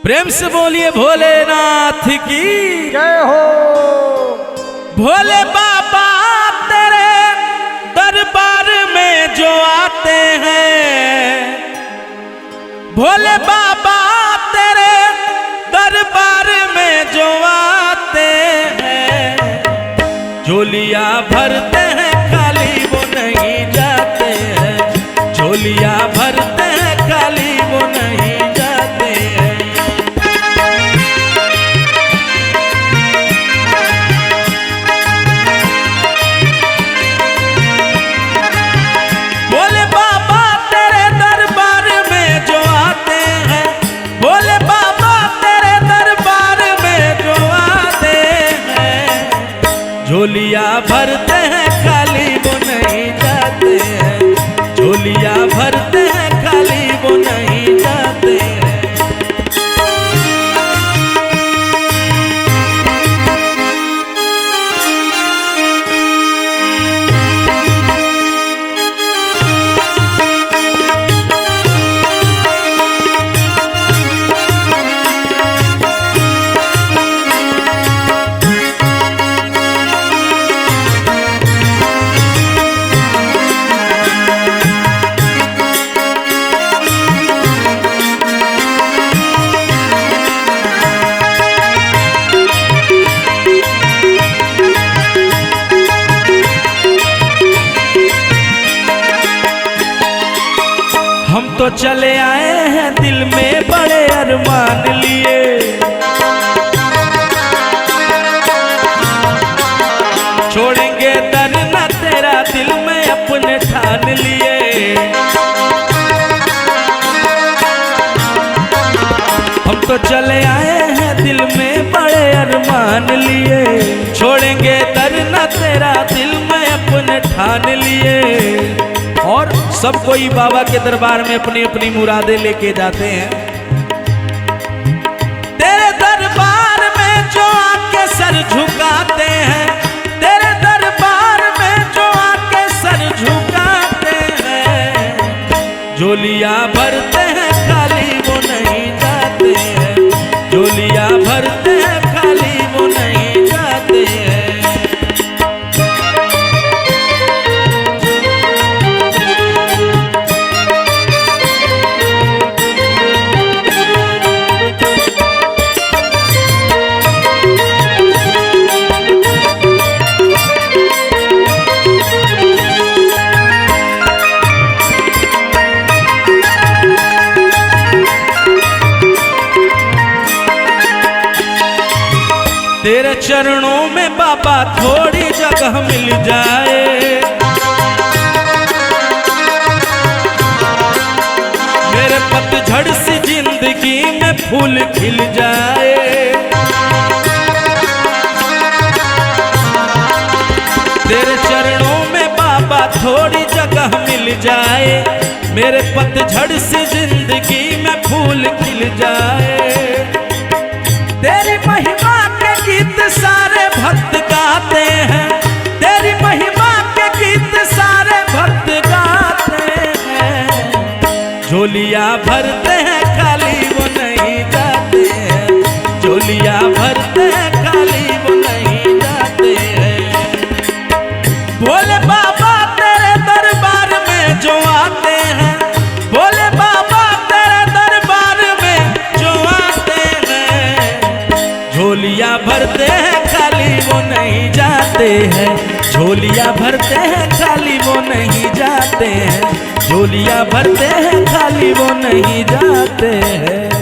प्रेम से बोलिए भोलेनाथ की जय हो। भोले बाबा तेरे दरबार में जो आते हैं, भोले बाबा तेरे दरबार में जो आते हैं, झोलियां भरते हैं खाली वो नहीं जाते हैं, झोलियां भरते हैं खाली वो नहीं जाते हैं। भोले बाबा तेरे दरबार में जो आते हैं, भोले बाबा तेरे दरबार में जो आते हैं, झोलियां भरते हैं खाली वो नहीं जाते हैं, झोलियां भरते हैं खाली वो नहीं जाते हैं। हम तो चले आए हैं दिल में बड़े अरमान लिए, छोड़ेंगे दर न तेरा दिल में अपने ठान लिए। हम तो चले आए हैं दिल में बड़े अरमान लिए, छोड़ेंगे दर न तेरा दिल में अपने ठान लिए। और सब कोई बाबा के दरबार में अपनी अपनी मुरादें लेके जाते हैं। तेरे दरबार में जो आके सर झुकाते हैं, तेरे दरबार में जो आके सर झुकाते हैं, झोलियां भरते हैं खाली वो नहीं जाते हैं, झोलियां भरते हैं खाली वो नहीं जाते हैं। तेरे चरणों में बाबा थोड़ी जगह मिल जाए, मेरे पतझड़ सी जिंदगी में फूल खिल जाए। तेरे चरणों में बाबा थोड़ी जगह मिल जाए, मेरे पतझड़ सी जिंदगी में फूल खिल जाए। तेरी महिमा गीत सारे भक्त गाते हैं, तेरी महिमा के गीत सारे भक्त गाते हैं, झोलियां भरते हैं खाली वो नहीं जाते हैं, झोलियां भरते हैं खाली वो नहीं जाते हैं। भोले बाबा तेरे दरबार में जो आते हैं, भोले बाबा तेरे दरबार में जो आते हैं, झोलियां भरते हैं खाली वो नहीं जाते हैं, झोलियां भरते हैं खाली वो नहीं जाते हैं, झोलियां भरते हैं खाली वो नहीं जाते हैं।